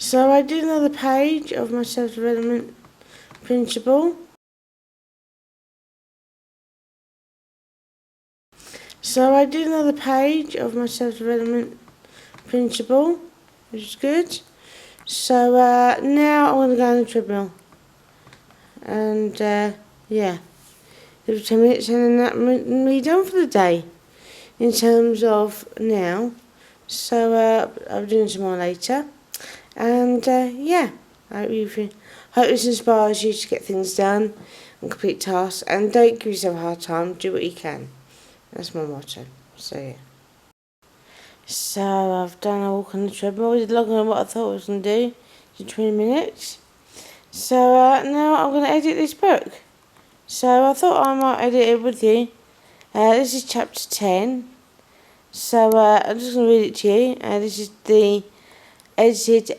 So I did another page of my self-development principle. So I did another page of my self-development principle, which is good. So now I'm going to go on the treadmill. And yeah, give 10 minutes and then that me done for the day in terms of now. So I'll be doing some more later. And yeah, I hope this inspires you to get things done and complete tasks. And don't give yourself a hard time, do what you can. That's my motto. So yeah. So I've done a walk on the treadmill. I did longer than what I thought I was going to do. In 20 minutes. So now I'm going to edit this book. So I thought I might edit it with you. This is chapter 10. So I'm just going to read it to you. This is the edited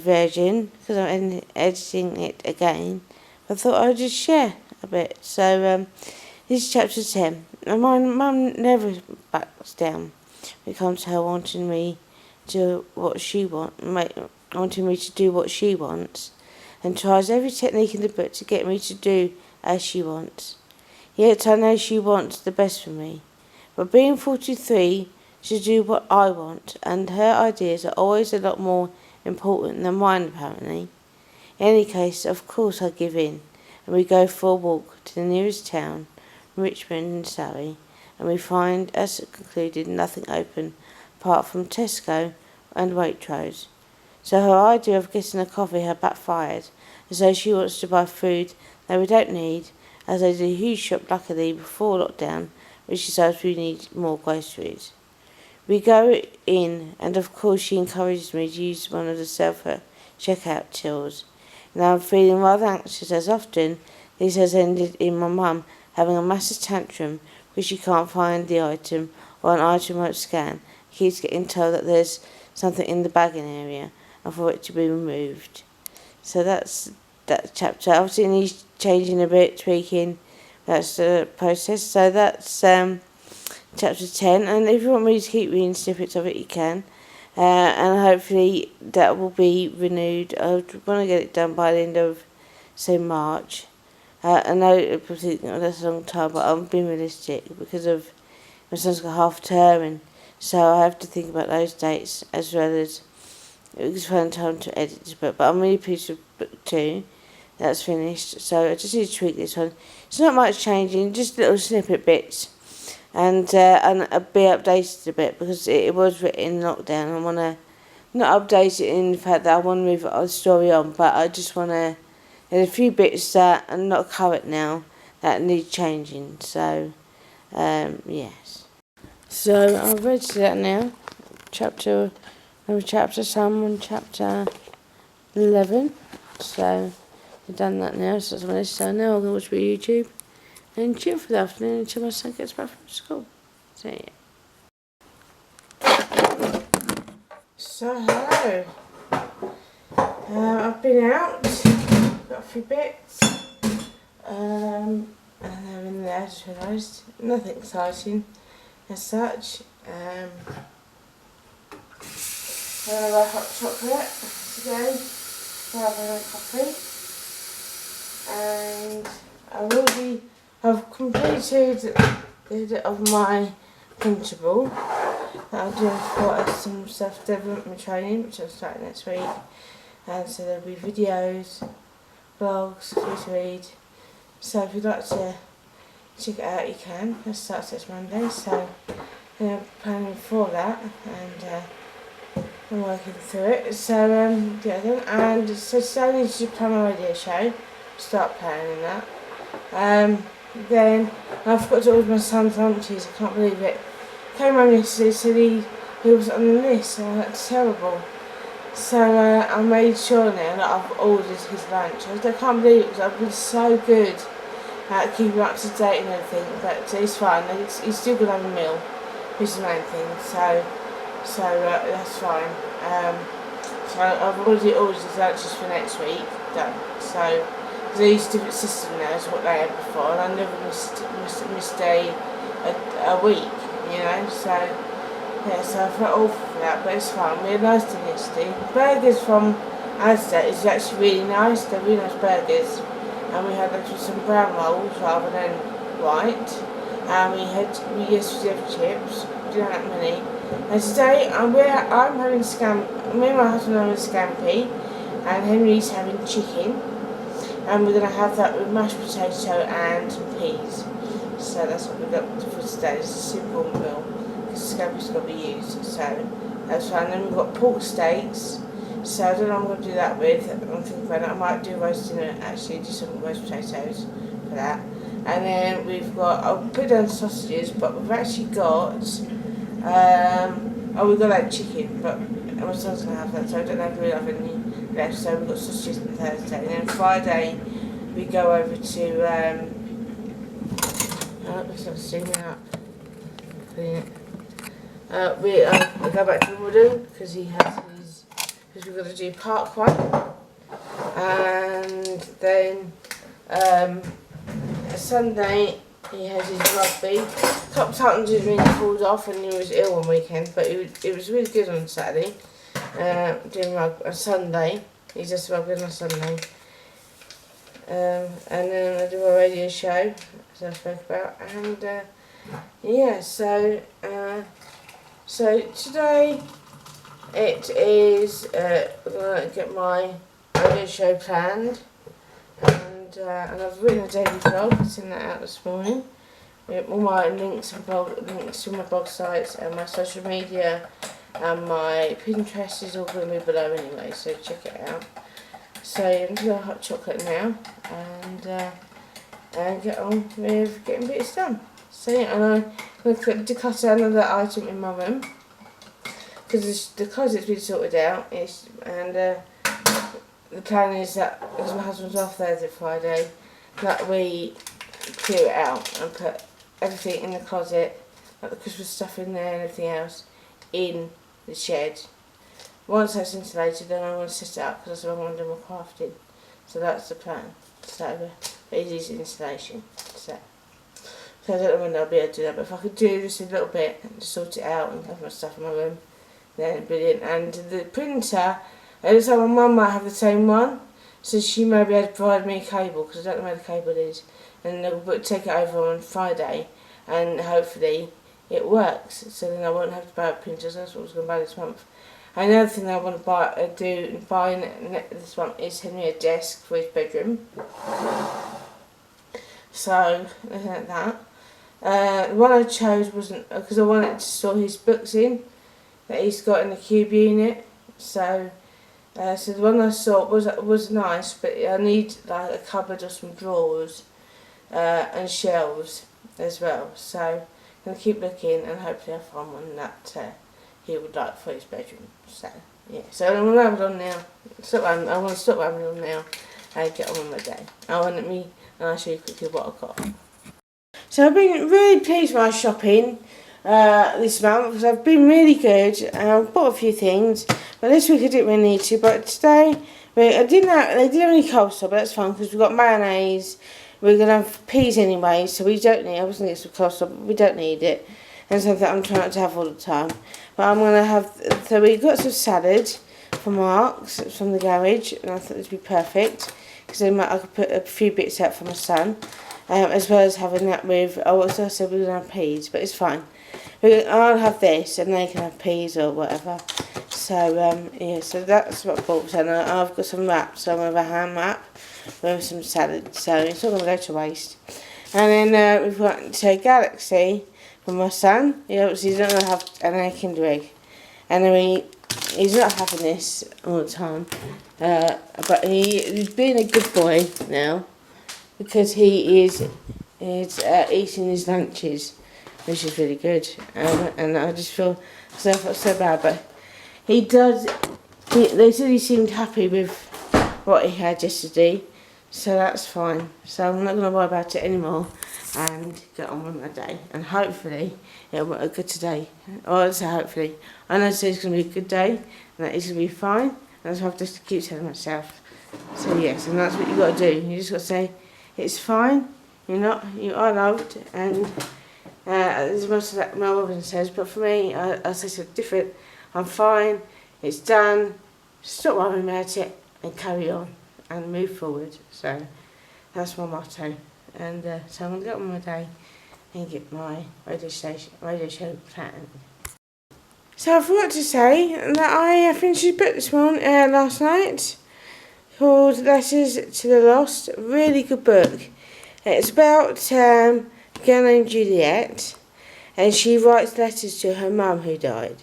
version because I'm editing it again. I thought I'd just share a bit. So this is chapter 10. And my mum never backs down when it comes to her wanting me to what she wanting me to do what she wants, and tries every technique in the book to get me to do as she wants. Yet I know she wants the best for me. But being 43, she do what I want, and her ideas are always a lot more important than mine apparently. In any case, of course I give in, and we go for a walk to the nearest town, Richmond in Surrey, and we find, as concluded, nothing open apart from Tesco and Waitrose. So her idea of getting a coffee had backfired, as though she wants to buy food that we don't need, as they did a huge shop luckily before lockdown, which decides we need more groceries. We go in, and of course she encourages me to use one of the self-checkout tills. Now I'm feeling rather anxious, as often this has ended in my mum having a massive tantrum because she can't find the item, or an item won't scan. She keeps getting told that there's something in the bagging area and for it to be removed. So that's that chapter. Obviously it needs changing a bit, tweaking. That's the process. So that's chapter 10. And if you want me to keep reading snippets of it, you can. And hopefully that will be renewed. I want to get it done by the end of, say, March. I know that's a long time, but I'm being realistic because of my son's got half term, and so I have to think about those dates as well as it's fun time to edit this book. But I'm really pleased with book 2. That's finished. So I just need to tweak this one. It's not much changing, just little snippet bits, and I'll be updated a bit because it was written in lockdown. I want to not update it in the fact that I want to move the story on, but I just want to. There's a few bits that are not current now that need changing. So yes. So I've read to that now. Another chapter, some on chapter 11. So I've done that now. So that's my list. So now I'm going to watch my YouTube and chill for the afternoon until my son gets back from school. So yeah. So hello. I've been out, got a few bits, and they're in there. I just realised nothing exciting as such. I'm going to have hot chocolate today rather than coffee, and I've completed the bit of my principle that I'm doing for some self-development training, which I'll start next week. And so there'll be videos, blogs for you to read. So if you'd like to check it out, you can. It starts next Monday, so I'm planning for that, and I'm working through it. So yeah, and so today I need to plan my radio show. Start planning that. Then I forgot to order my son's lunches. I can't believe it. Came home yesterday, said he was on the list, and that's terrible. So I made sure now that I've ordered his lunch. I can't believe it because I've been so good at keeping up to date and everything, but it's fine. He's still going to have a meal, which is the main thing. So that's fine. So I've already ordered his lunches for next week. Done. So they use a different system now is what they had before, and I never missed a week. You know, so Yeah, so I felt awful for that, but it's fine. We had nice dinner yesterday. Burgers from Asda is actually really nice. They're really nice burgers. And we had like some brown rolls rather than white. And we had chips. We didn't have that many. And today I'm having me and my husband are having scampi, and Henry's having chicken. And we're gonna have that with mashed potato and some peas. So that's what we've got for today. It's a simple meal because scampi's got to be used. So that's fine. Then we've got pork steaks. So I don't know what I'm going to do that with. I'm thinking about it. I might do roast dinner, actually, do some roast potatoes for that. And then we've got, I'll put down sausages, but we've actually got, we've got that chicken, but my son's going to have that, so I don't know if we'll have any left. So we've got sausages on Thursday. And then Friday, we go over to, it's not steaming up. We go back to Woodham because he has his, because we've got to do Park one, and then Sunday he has his rugby. Top Titans has really pulled off and he was ill on weekend, but it was really good on Saturday. Doing rugby on Sunday, he does rugby on a Sunday. And then I do a radio show, as I spoke about, and yeah, so today it is, I'm going to get my radio show planned, and I've written a daily blog, I've sent that out this morning, with all my links to my blog sites and my social media, and my Pinterest is all going to be below anyway, so check it out. So I'm going to do a hot chocolate now, and get on with getting bits done. So yeah, and I'm going to declutter another item in my room, because the closet's been sorted out, and the plan is that, because my husband's off Thursday, Friday, that we clear it out and put everything in the closet, like the Christmas stuff in there and everything else, in the shed. Once that's insulated, then I want to set it up because that's what I want to do my crafting. So that's the plan. So it is installation. So I don't know when I'll be able to do that, but if I could do just a little bit and sort it out and have my stuff in my room, then brilliant. And the printer, it looks like my mum might have the same one, so she may be able to provide me a cable because I don't know where the cable is, and I'll take it over on Friday, and hopefully it works. So then I won't have to buy a printer. So that's what I was going to buy this month. Another thing I want to buy this one is Henry a desk for his bedroom. So looking at that, the one I chose wasn't because I wanted to store his books in that he's got in the cube unit. So the one I saw was nice, but I need like a cupboard or some drawers and shelves as well. So I'm gonna keep looking and hopefully I'll find one that he would like for his bedroom. So yeah, so I'm gonna have it on now. I want to stop having it on now and get on with my day. And I'll show you quickly what I've got. So I've been really pleased with my shopping this month because I've been really good and I've bought a few things, but this week I didn't really need to. But today they didn't have any coleslaw, but that's fine because we've got mayonnaise. We're gonna have peas anyway, so we don't need. I was gonna get some coleslaw, but we don't need it. And something I'm trying to have all the time. But I'm gonna have. So we got some salad from Mark's from the garage, and I thought this would be perfect because I could put a few bits out for my son, as well as having that with. Oh, as I said, we're gonna have peas, but it's fine. I'll have this, and they can have peas or whatever. So yeah, so that's what I bought. And I've got some wraps. So I'm gonna have a ham wrap with some salad. So it's not gonna go to waste. And then we've got Galaxy for my son. He's not gonna have an egg and egg, and then he's not having this all the time. But he's being a good boy now because he is eating his lunches, which is really good. And I just feel so bad, but he does. They said he seemed happy with what he had yesterday, so that's fine. So I'm not going to worry about it anymore and get on with my day. And hopefully it'll be a good today. Or I'll say hopefully. I know it's going to be a good day and that it's going to be fine. And that's what I have to keep telling myself. So yes, and that's what you got to do. You just got to say it's fine. You are loved, and As much as Mel Robbins says, but for me, I say something different. I'm fine, it's done, stop worrying about it and carry on and move forward. So that's my motto. And so I'm going to get on with my day and get my radio show planned. So I forgot to say that I finished a book last night called Letters to the Lost. Really good book. It's about a girl named Juliet, and she writes letters to her mum who died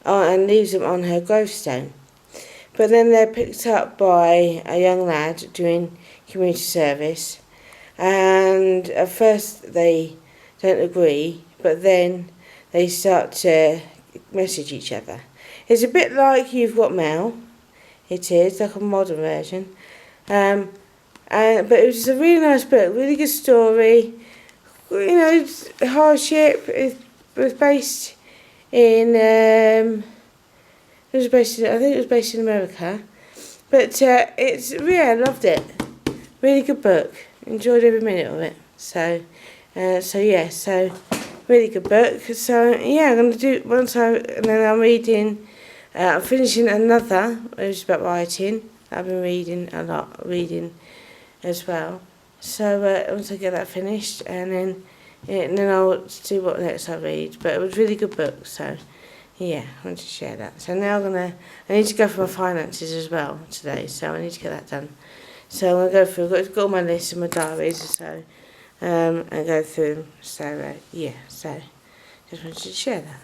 and leaves them on her gravestone. But then they're picked up by a young lad doing community service, and at first they don't agree, but then they start to message each other. It's a bit like You've Got Mail. It is like a modern version, but it was a really nice book, really good story. You know, hardship. It was based in. I think it was based in America, but it's I loved it. Really good book. Enjoyed every minute of it. So really good book. So yeah, I'm gonna do and then I'm reading. I'm finishing another, which is about writing. I've been reading a lot, as well. So once I get that finished, and then I'll see what next I read. But it was a really good book. So yeah, I want to share that. So now I need to go for my finances as well today. So I need to get that done. So I'm going to go through, I've got all my lists and my diaries, so, and go through them. So, so just wanted to share that.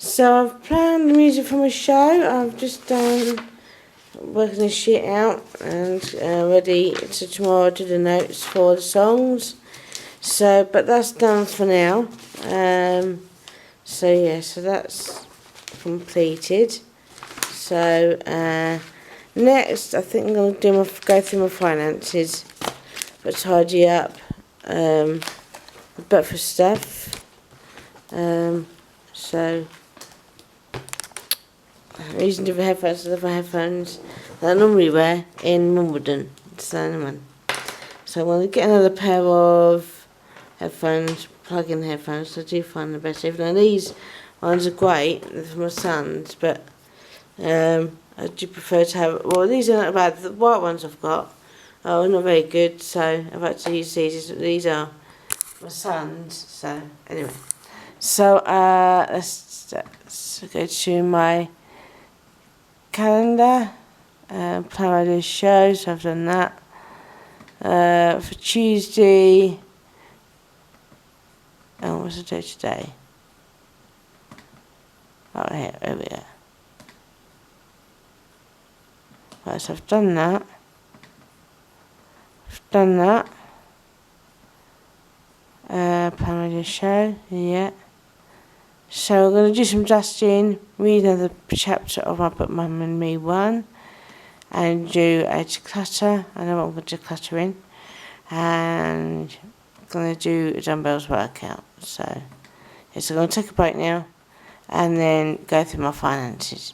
So I've planned the music for my show. I've just done working this sheet out and ready to tomorrow do the notes for the songs. So, but that's done for now. So that's completed. So next, I think I'm going to go through my finances, but tidy up, breakfast stuff. So I'm using different headphones that I normally wear in Wimbledon. So I'm going to get another pair of headphones, plug-in headphones. I do find them better. Even though these ones are great, they're for my sons, but I do prefer to have. Well, these are not bad. The white ones I've got are not very good, so I've had to use these. These are my sons. So anyway, so let's go to my calendar, plan my day show, so I've done that. For Tuesday, what's the day today? Oh, here, over here. Right, so I've done that. Plan my day show, yeah. So we're going to do some dusting, read another chapter of my book Mum and Me 1, and do a declutter. I know what I'm going to declutter in, and I'm going to do a dumbbells workout. So, I'm going to take a break now, and then go through my finances.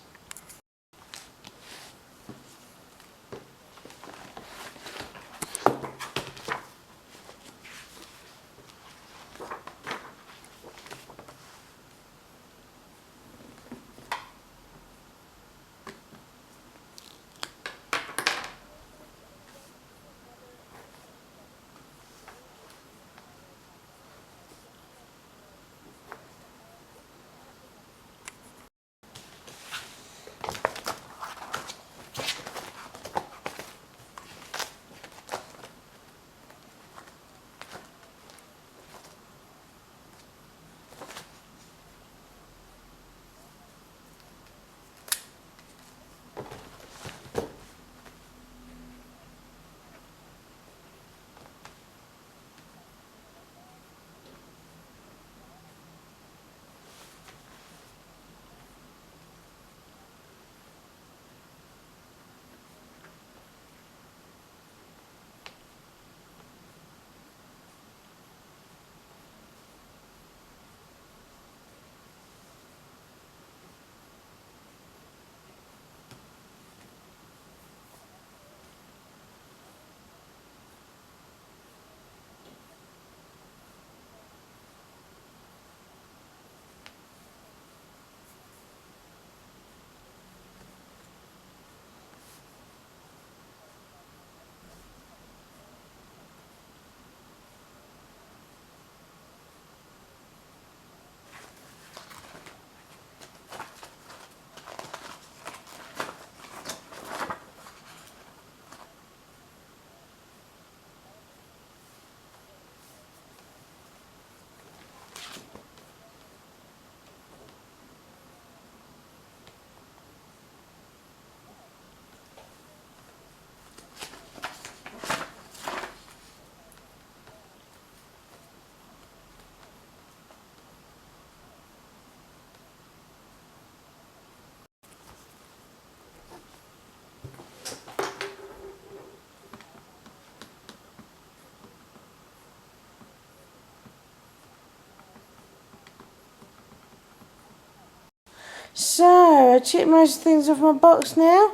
So, I took most things off my box now,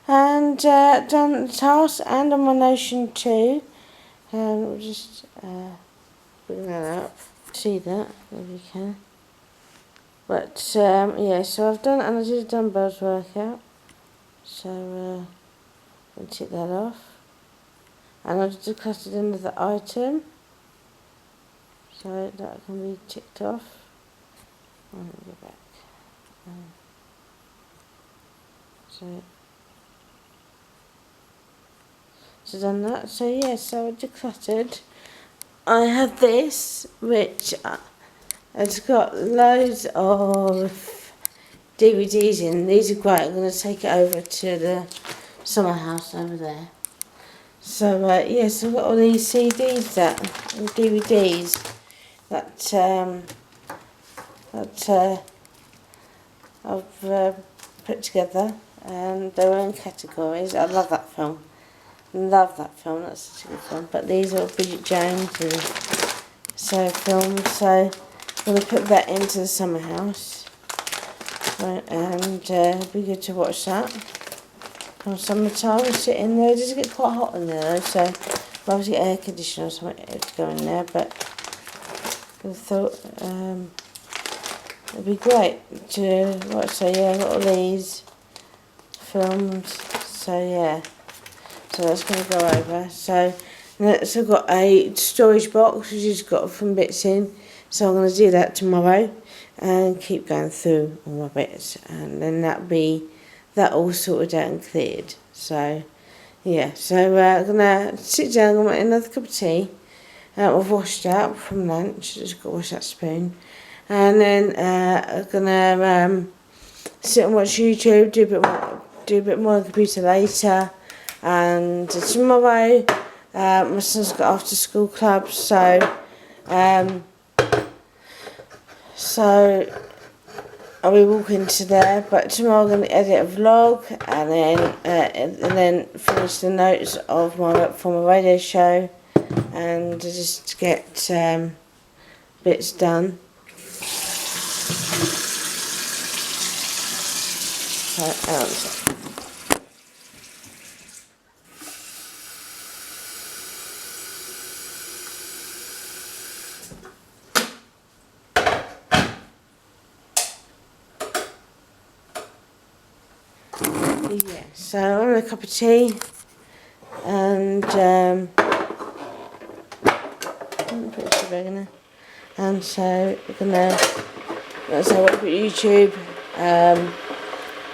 and done the task, and on my Notion too. We'll just bring that up. See that, if you can. But, yeah, so I've done, and I did a dumbbells workout. So, I'll tick that off. And I've decluttered another item. So that can be ticked off. Let me go back. So done that. So yeah, so I decluttered. I have this, which has got loads of DVDs in. These are great. I'm going to take it over to the summer house over there. So yes, I've got all these CDs and DVDs that I've put together, and they're in categories. I love that film. Love that film. That's such a good film. But these are Bridget Jones and so films. So I'm going to put that into the summer house, right, and it'll be good to watch that. On summertime, we sit in there. It does get quite hot in there though, so we'll obviously get air conditioner or something to go in there. But I thought it'd be great to watch. So yeah, I've got all these films. So yeah, so that's going to go over. So next I've got a storage box which has got some bits in. So I'm going to do that tomorrow and keep going through all my bits, and then that'll be that all sorted out and cleared. So yeah, so I'm gonna sit down and get another cup of tea. I've washed out from lunch, just got to wash that spoon, and then I'm gonna sit and watch YouTube, do a bit more on the computer later. And tomorrow my son's got after school club, so I'll be walking to there, but tomorrow I'm going to edit a vlog and then finish the notes of for my radio show, and just get bits done. Yeah, so I'm having a cup of tea and put the bag in there. And so we're gonna watch YouTube.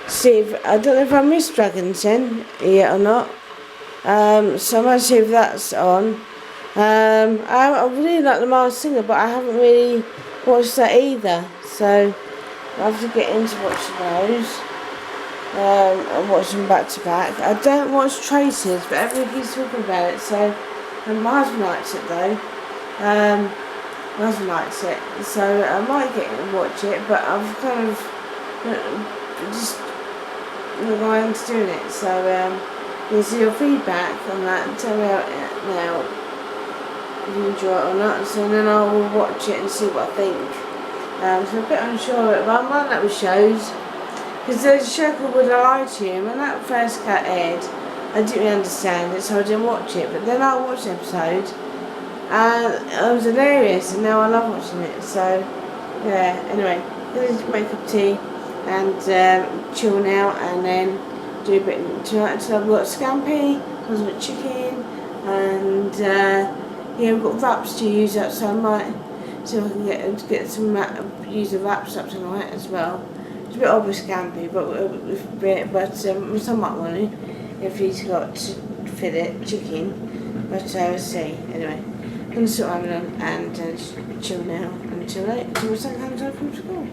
See if I don't know if I missed Dragon's Den yet or not. So I'm gonna see if that's on. I really like the Mars Singer, but I haven't really watched that either. So I have to get into watching those. And watch them back to back. I don't watch Traces, but everybody's talking about it. So, and my husband likes it though. My husband likes it, so I might get and watch it. But I've kind of just not going into doing it. So, you'll see your feedback on that and tell me now if you enjoy it or not. So then I will watch it and see what I think. So I'm a bit unsure, but I'm like that with shows. Because there's a show called Would I Lie to You, and when that first got aired, I didn't really understand it, so I didn't watch it. But then I watched the episode, and it was hilarious, and now I love watching it. So, yeah, anyway, I'm going to make a cup of tea and chill now, and then do a bit tonight. So I've got scampi, I've got chicken, and yeah, we've got wraps to use up, so I might see if I can get some use the wraps up tonight as well. It's a bit odd with scampi, but some might want to if he's got fillet chicken. But we'll see. Anyway, I'm going to sit on and chill now until my son comes home from school.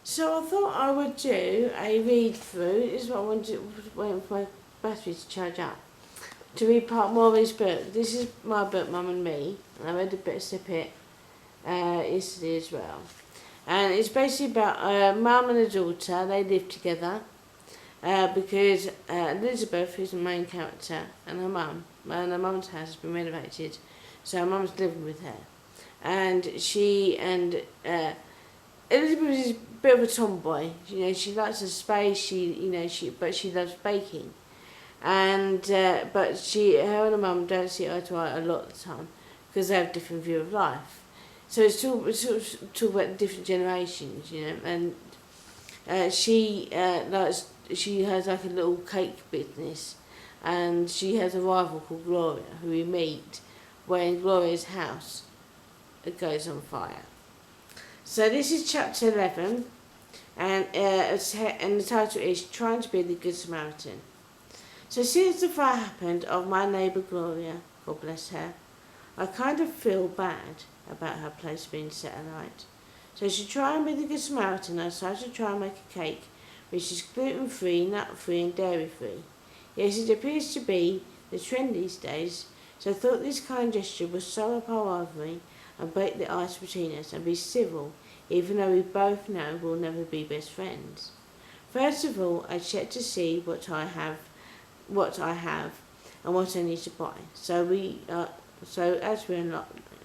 So I thought I would do a read through. This is what I wanted to wait for my battery to charge up. To read part more of his book. This is my book, Mum and Me, and I read a bit of snippet yesterday as well. And it's basically about a mum and a daughter. They live together because Elizabeth, who's the main character, and her mum's house has been renovated, so her mum's living with her. And Elizabeth is a bit of a tomboy. You know, she likes her space. But she loves baking. And her and her mum don't see eye to eye a lot of the time because they have a different view of life. So it's talk about different generations, you know, and she has like a little cake business, and she has a rival called Gloria who we meet when Gloria's house goes on fire. So this is chapter 11, and the title is Trying to be the Good Samaritan. So since the fire happened of my neighbour Gloria, God bless her, I kind of feel bad about her place being set alight. So to try and be the Good Samaritan, I decided to try and make a cake which is gluten-free, nut-free and dairy-free. Yes, it appears to be the trend these days, so I thought this kind gesture would sum up our rivalry and break the ice between us and be civil, even though we both know we'll never be best friends. First of all, I checked to see what I have and what I need to buy. So as we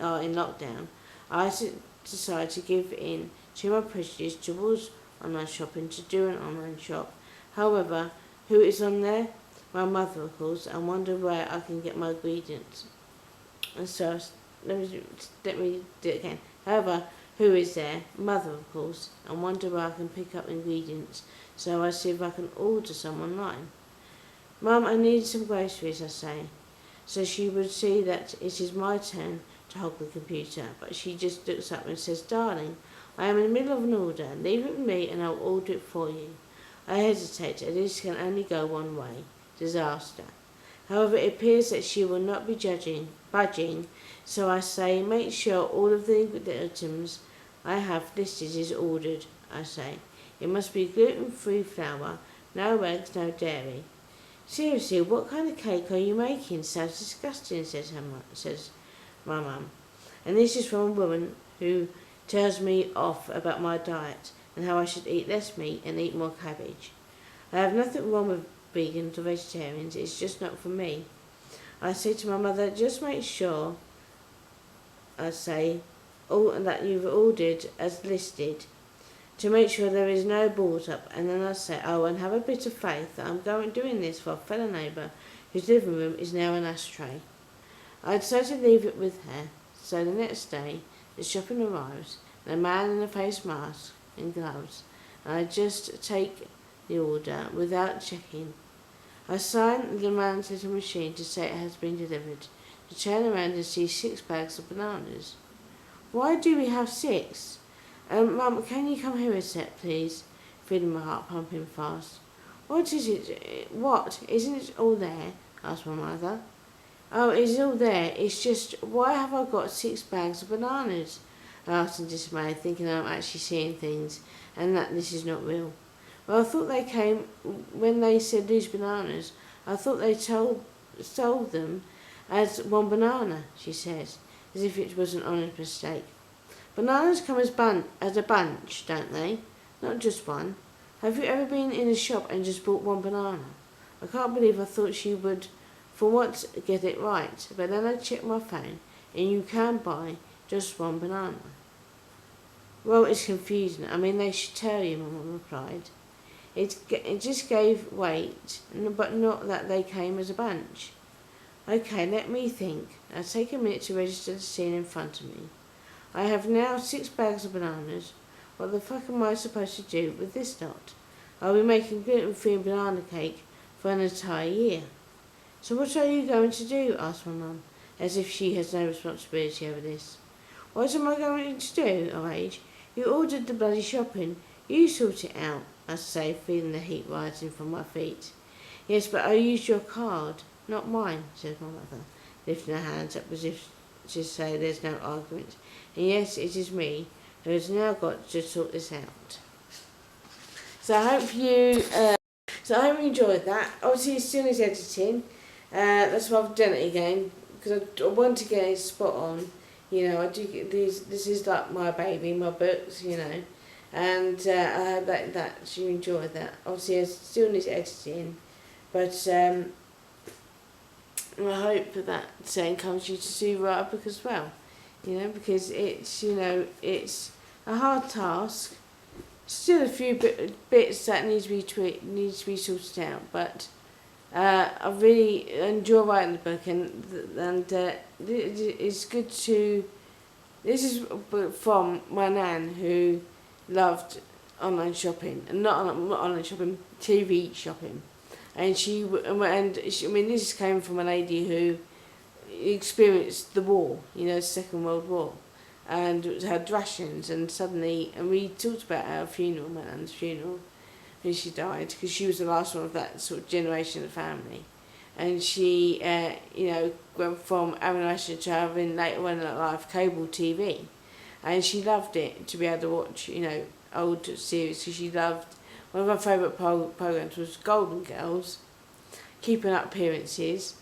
are in lockdown, I decided to give in to my prejudice towards online shopping to do an online shop. However, who is on there? My mother, of course, and wonder where I can get my ingredients. And so let me do it again. However, who is there? Mother, of course, and wonder where I can pick up ingredients. So I see if I can order some online. Mum, I need some groceries, I say. So she would see that it is my turn to hold the computer, but she just looks up and says, Darling, I am in the middle of an order. Leave it with me and I'll order it for you. I hesitate, as this can only go one way. Disaster. However, it appears that she will not be budging, so I say, make sure all of the items I have listed is ordered, I say. It must be gluten-free flour, no eggs, no dairy. Seriously, what kind of cake are you making? Sounds disgusting, says my mum. And this is from a woman who tells me off about my diet and how I should eat less meat and eat more cabbage. I have nothing wrong with vegans or vegetarians, it's just not for me. I say to my mother, just make sure, I say, all that you've ordered as listed. to make sure there is no balls up, and then I say, oh, and have a bit of faith that I'm doing this for a fellow neighbour whose living room is now an ashtray. I decided to leave it with her, so the next day the shopping arrives, and a man in a face mask and gloves, and I just take the order without checking. I sign the man's little machine to say it has been delivered, to turn around and see 6 bags of bananas. Why do we have 6? Mum, can you come here a sec, please? Feeling my heart pumping fast. What is it? What? Isn't it all there? Asked my mother. Oh, it's all there. It's just, why have I got 6 bags of bananas? I asked in dismay, thinking I'm actually seeing things and that this is not real. Well, I thought they came when they said these bananas. I thought they sold them as one banana, she says, as if it was an honest mistake. Bananas come as a bunch, don't they? Not just one. Have you ever been in a shop and just bought one banana? I can't believe I thought she would, for once, get it right. But then I checked my phone, and you can buy just one banana. Well, it's confusing. I mean, they should tell you, my mum replied. It just gave weight, but not that they came as a bunch. Okay, let me think. I'll take a minute to register the scene in front of me. I have now 6 bags of bananas. What the fuck am I supposed to do with this lot? I'll be making gluten-free banana cake for an entire year. So what are you going to do? Asked my mum, as if she has no responsibility over this. What am I going to do? I rage. You ordered the bloody shopping. You sort it out, I say, feeling the heat rising from my feet. Yes, but I used your card, not mine, says my mother, lifting her hands up as if to say there's no argument. And yes, it is me who has now got to sort this out. So I hope you enjoyed that. Obviously, it still needs editing. That's why I've done it again, because I want to get it spot on. You know, I do these. This is like my baby, my books. You know, and I hope that you enjoyed that. Obviously, it still needs editing, but I hope that encourages you to write a book as well. You know, because it's a hard task. Still a few bits that needs to be sorted out, but I really enjoy writing the book, and it's good to. This is from my nan who loved online shopping, and not online shopping, TV shopping, and I mean, this came from a lady who experienced the war, you know, Second World War, and had rations, and we talked about our funeral, my nan's funeral, when she died, because she was the last one of that sort of generation of family, and she, went from having ration to having later on in her life cable TV, and she loved it to be able to watch, old series, because she loved, one of her favourite programs was Golden Girls, Keeping Up Appearances,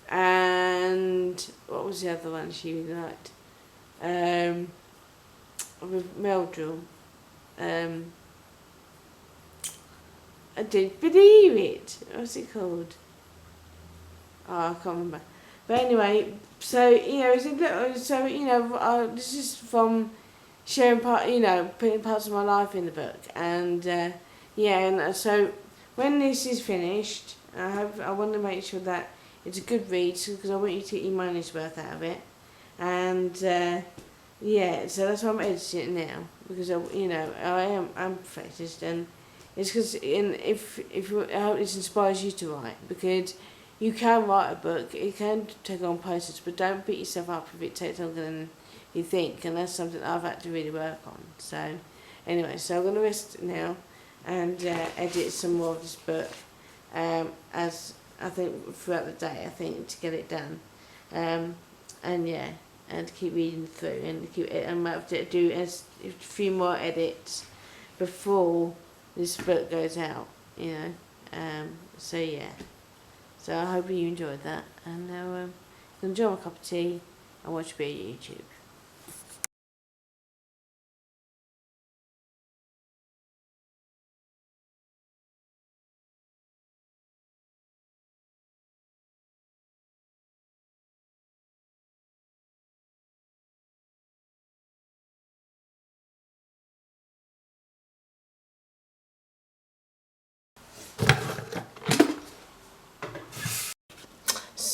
and what was the other one she really liked? With Meldrew. I didn't believe it. What's it called? Oh, I can't remember. But anyway, so it's a little. So this is from sharing putting parts of my life in the book, and and so when this is finished, I want to make sure that it's a good read, because I want you to get your money's worth out of it, and so that's why I'm editing it now, because I'm a perfectionist, and it's because I hope this inspires you to write, because you can write a book, it can take on process, but don't beat yourself up if it takes longer than you think, and that's something I've had to really work on. So anyway, so I'm going to rest now and edit some more of this book, as I think throughout the day, I think, to get it done, and keep reading through, and I might have to do a few more edits before this book goes out, so I hope you enjoyed that, and now enjoy my cup of tea and watch a bit of YouTube.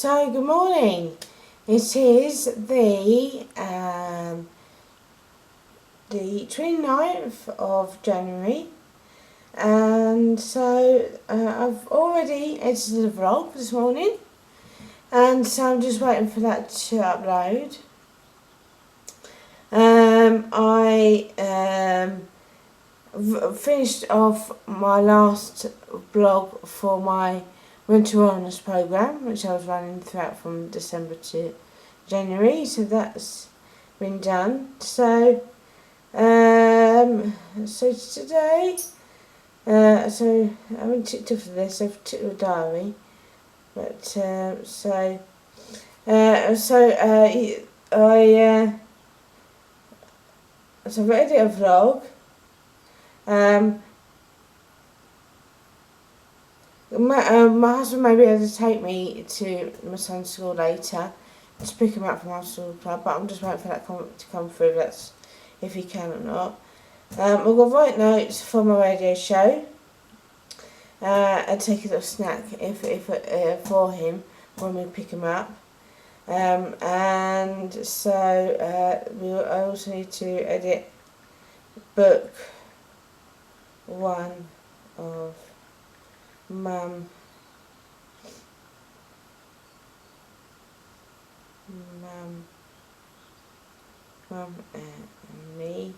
So good morning. It is the 29th of January, and so I've already edited a vlog this morning, and so I'm just waiting for that to upload. I finished off my last blog for my winter wellness program, which I was running throughout from December to January, so that's been done. So today, so I haven't ticked off this. I've ticked the diary, but I I've edited a vlog. My husband may be able to take me to my son's school later to pick him up from our school club, but I'm just waiting for that to come through. That's if he can or not. I've got write notes for my radio show. And take a little snack for him when we pick him up. And so I also need to edit book 1 of Mum and me.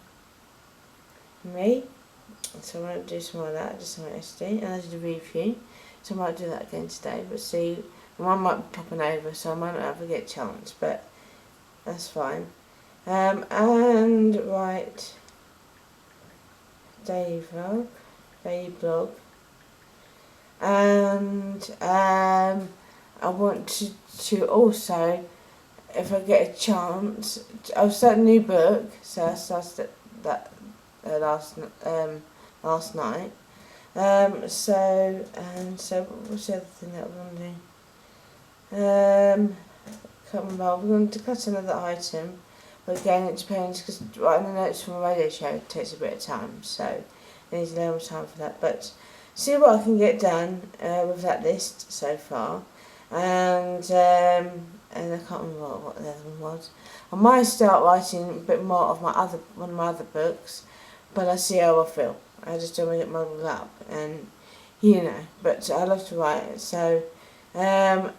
So I might do some of that, just some SD, and I did a review. So I might do that again today, but see, one might be popping over, so I might not ever get a chance, but that's fine. And write daily blog, and I want to also, if I get a chance, I'll start a new book. So I started that last night. So what's the other thing that we're going to do? Can't remember. We're going to declutter another item. But again, it depends, because writing the notes from a radio show takes a bit of time, so I need to learn more time for that. But see what I can get done with that list so far. And I can't remember what the other one was. I might start writing a bit more of one of my other books, but I see how I feel. I just don't want to get muddled up, and but I love to write. So and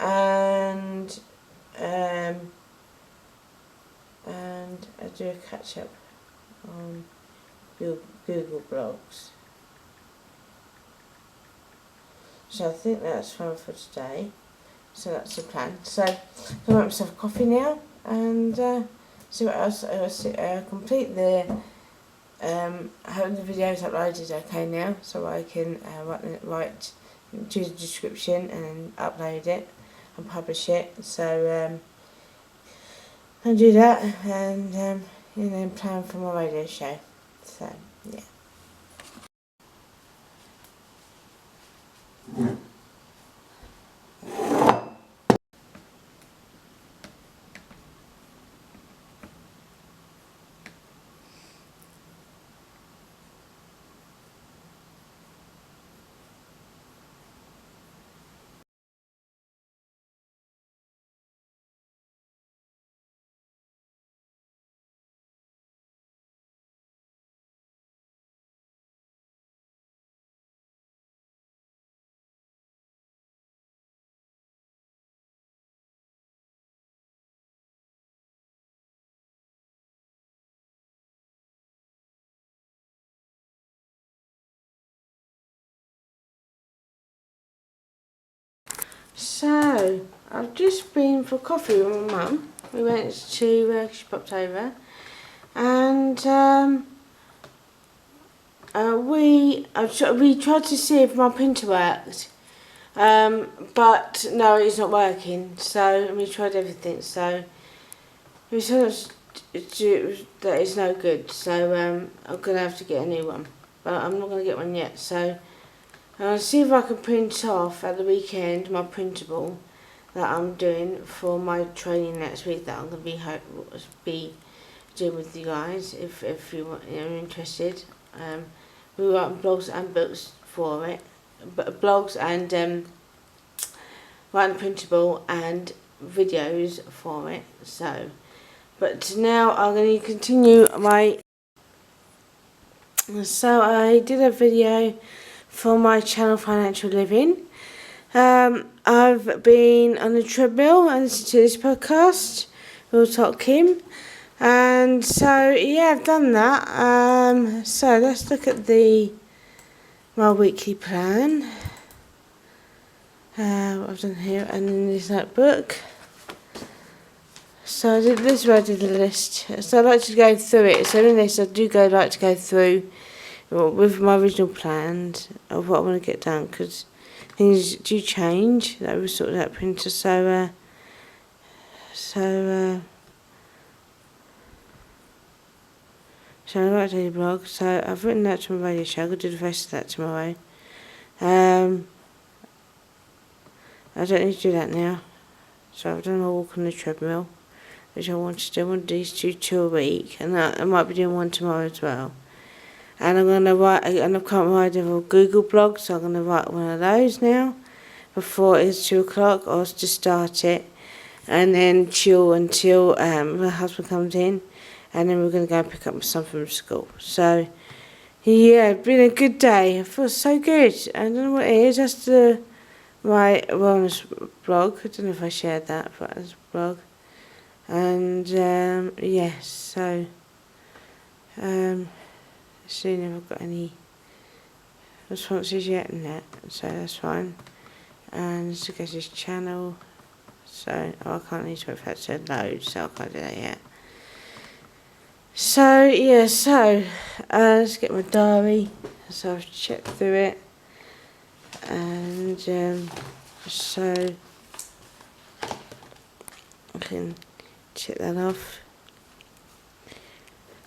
I do a catch up on Google Blogs. So I think that's fun for today. So that's the plan. So I'm going to make myself a coffee now, and see what else. Complete the. I hope the video is uploaded okay now, so I can choose a description and then upload it and publish it. So I'll do that, and then plan for my radio show. So yeah. So I've just been for coffee with my mum. We went to she popped over, and we tried to see if my printer worked, but no, it's not working. So we tried everything. So we said that it's no good. So I'm gonna have to get a new one, but I'm not gonna get one yet. So I'll see if I can print off at the weekend my printable that I'm doing for my training next week that I'm going to be doing with you guys if you're interested. We write blogs and books for it, but blogs and writing the printable and videos for it. So, but now I'm going to continue my. So I did a video for my channel Financial Living. I've been on the treadmill and listened to this podcast, Real Talk Kim. And so, yeah, I've done that. So let's look at my weekly plan. What I've done here and in this notebook. So this is where I did the list. So I like to go through it. So in this I do like to go through with my original plans of what I want to get done, because things do change. That was sorted out printer. So I write a daily blog. So I've written that to my radio show. I'm going to do the rest of that tomorrow. I don't need to do that now. So I've done my walk on the treadmill, which I want to do. I want to do these two a week, and I might be doing one tomorrow as well. And I'm going to write, and I can't write a Google blog, so I'm going to write one of those now before it's 2 o'clock, or just start it and then chill until my husband comes in, and then we're going to go and pick up my son from school. So yeah, it's been a good day. I feel so good. I don't know what it is. That's my wellness blog. I don't know if I shared that, but it's a blog. And yes, so soon if I've got any responses yet in that, so that's fine. And to go to this channel, so I can't need to wait for that to load, so I can't do that yet. So yeah, so let's get my diary. So I've checked through it, and so I can check that off.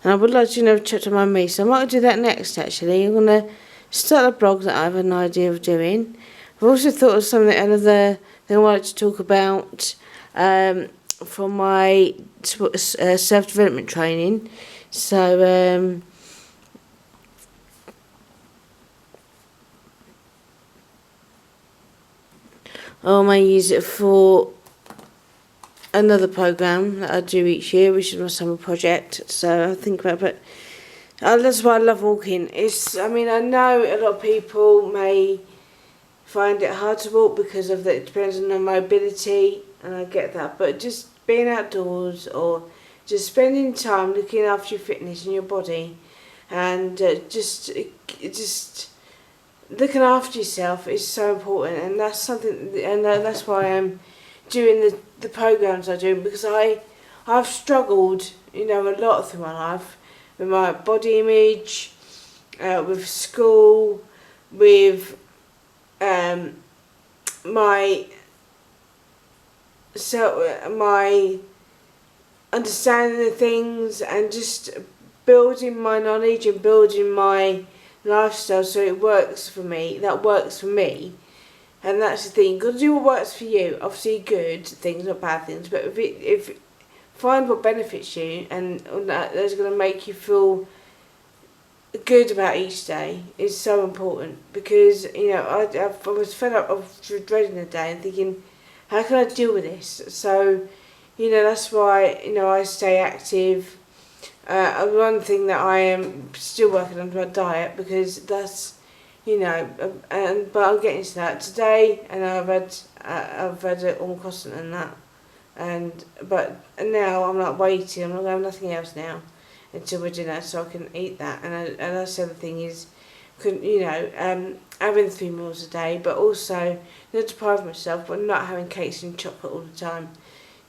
And I would like to check to remind me, so I might do that next actually. I'm going to start a blog that I have an idea of doing. I've also thought of another thing I wanted to talk about for my self-development training. So I may use it for another program that I do each year, which is my summer project. So I think about it, but that's why I love walking. I know a lot of people may find it hard to walk because of it depends on their mobility, and I get that. But just being outdoors, or just spending time looking after your fitness and your body, and just looking after yourself is so important. And that's something, and that's why I'm doing the programs I do, because I've struggled, a lot through my life with my body image, with school, with my understanding of things, and just building my knowledge and building my lifestyle so it works for me. That works for me. And that's the thing. You've got to do what works for you. Obviously, good things, not bad things. But if find what benefits you, and that's going to make you feel good about each day, is so important. Because I was fed up of dreading the day and thinking, how can I deal with this? So that's why I stay active. One thing that I am still working on my diet, because that's. But I'm getting to that today, and I've had it on constant and that, but now I'm not waiting. I'm not going to have nothing else now until we're dinner, so I can eat that. And that's the other thing is, having 3 meals a day, but also not deprive myself, but not having cakes and chocolate all the time.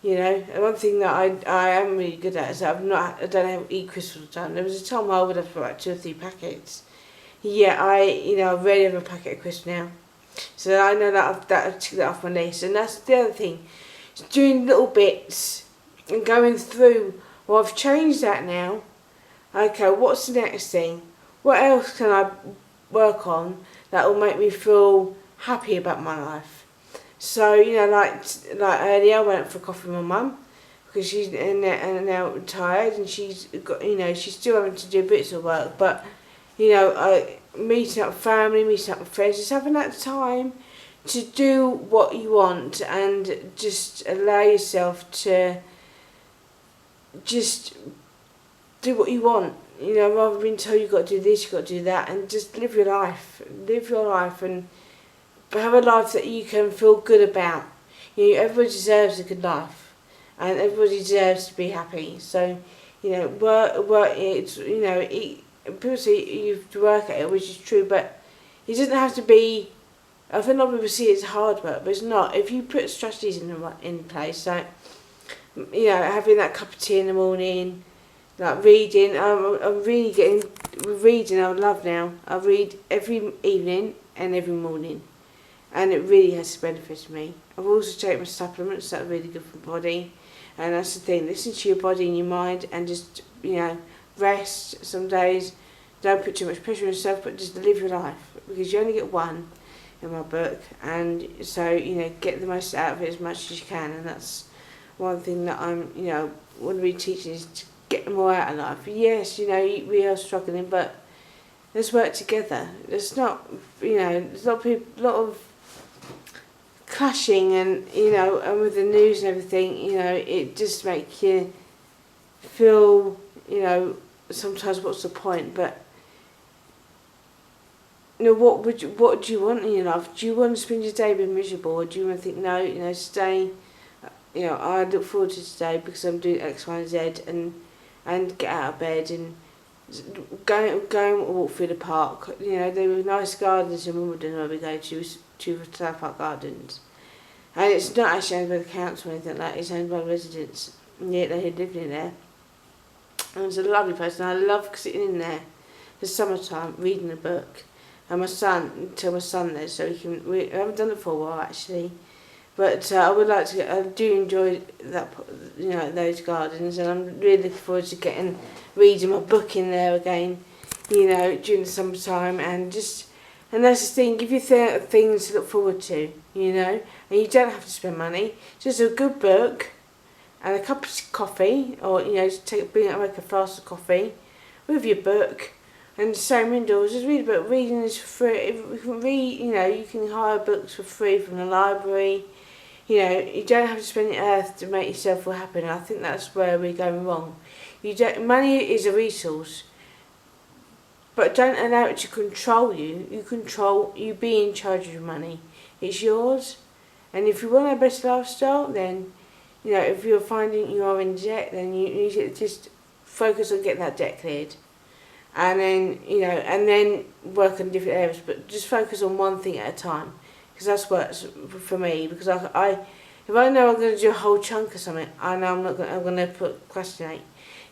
And one thing that I am really good at is I don't eat crisps all the time. There was a time I would have like 2 or 3 packets. Yeah, I rarely have a packet of crisps now. So I know that I've ticked that off my list. And that's the other thing. Just doing little bits and going through, well, I've changed that now. Okay, what's the next thing? What else can I work on that will make me feel happy about my life? So, like earlier I went for coffee with my mum, because she's now retired, and she's got, she's still having to do bits of work, but meeting up with family, meeting up with friends, just having that time to do what you want and just allow yourself to just do what you want. You know, rather than being told you've got to do this, you've got to do that, and just live your life. Live your life and have a life that you can feel good about. You know, everybody deserves a good life, and everybody deserves to be happy. So, you know, work. It's, you know, people say you have to work at it, which is true, but it doesn't have to be. I think a lot of people see it as hard work, but it's not. If you put strategies in place, like, you know, having that cup of tea in the morning, like reading. I'm really getting reading. I love now. I read every evening and every morning, and it really has benefited me. I've also taken my supplements that are really good for the body, and that's the thing. Listen to your body and your mind, and just, you know, rest some days. Don't put too much pressure on yourself, but just live your life, because you only get one in my book, and so, you know, get the most out of it as much as you can, and that's one thing that I'm, you know, want to be teaching is to get more out of life. Yes, you know, we are struggling, but let's work together. There's not, you know, there's a lot of clashing, and, you know, and with the news and everything, you know, it just makes you feel, you know, sometimes what's the point, but you know, what do you want in your life? Do you want to spend your day being miserable, or do you want to think, no, you know, today, you know, I look forward to today because I'm doing X, Y, and Z, and get out of bed and go and walk through the park. You know, there were nice gardens in Wimbledon where we go to South Park Gardens, and it's not actually owned by the council or anything like that. It's owned by residents, and yet they had lived in there. And it's a lovely place, and I love sitting in there the summertime reading a book. And my son there, so he can. I haven't done it for a while actually, but I would like to. I do enjoy that, you know, those gardens, and I'm really looking forward to reading my book in there again, you know, during the summertime, and that's the thing. Give you things to look forward to, you know, and you don't have to spend money. Just a good book, and a cup of coffee, or, you know, make a fast of coffee with your book. And the same indoors, just read a book. Reading is free. You can read, you know, you can hire books for free from the library. You know, you don't have to spend the earth to make yourself feel happy. And I think that's where we're going wrong. Money is a resource, but don't allow it to control you. You be in charge of your money. It's yours. And if you want a better lifestyle, then, you know, if you're finding you are in debt, then you need to just focus on getting that debt cleared. And then, you know, and then work on different areas, but just focus on one thing at a time, because that's works for me. Because if I know I'm going to do a whole chunk of something, I know I'm going to procrastinate.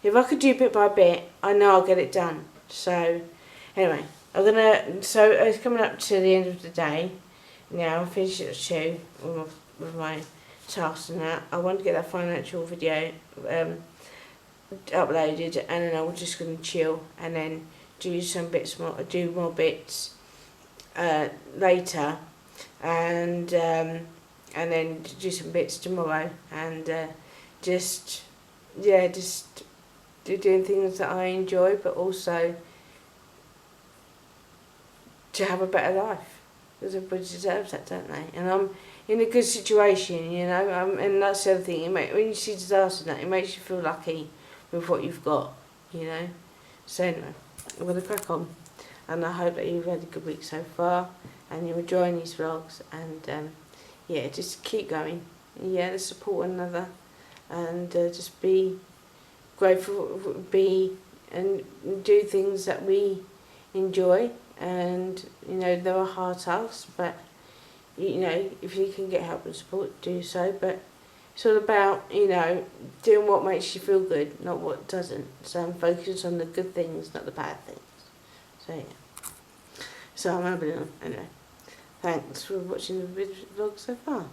If I could do bit by bit, I know I'll get it done. So anyway, so it's coming up to the end of the day now. I finished at 2 with my tasks and that. I want to get that financial video uploaded, and then I'm just going to chill and then do more bits later, and then do some bits tomorrow, and just doing things that I enjoy, but also to have a better life, because everybody deserves that, don't they? And I'm in a good situation, you know, and that's the other thing. When you see disaster, it makes you feel lucky with what you've got, you know. So anyway, I'm going to crack on, and I hope that you've had a good week so far, and you're enjoying these vlogs, and yeah, just keep going. Yeah, let's support one another, and just be grateful, and do things that we enjoy. And, you know, there are hard tasks, but, you know, if you can get help and support, do so. But it's all about, you know, doing what makes you feel good, not what doesn't. So I'm focused on the good things, not the bad things. So yeah. So I'm having anyway. Thanks for watching the vlog so far.